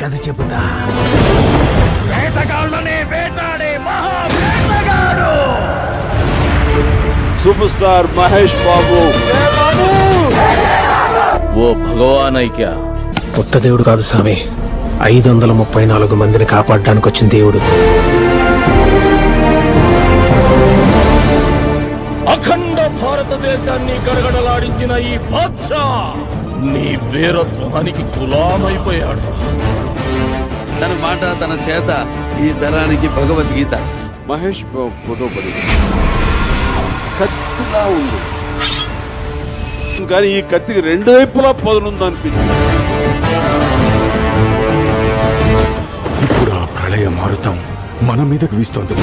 కథ చెబుతా. వేటగాళ్ళని వేటాడే మహా వేటగాడు సూపర్ స్టార్ మహేష్ బాబు. ఓ భగవాన్ ఐక్య కొత్త దేవుడు కాదు స్వామి, 534 మందిని కాపాడడానికి వచ్చిన దేవుడు. అఖండ భారతదేశాన్ని గడగడలాడించిన ఈ బాద్షా నీ వీరత్వానికి గులామైపోయాడు. తన మాట తన చేత ఈ తరానికి భగవద్గీత. మహేష్ బాబు ఫోటో పడి కత్తిలా ఉంది, కానీ ఈ కత్తికి 2 వైపులా పొదలుంది అనిపించింది. ఇప్పుడు ఆ ప్రళయ మారుతం మన మీదకు వీస్తోంది.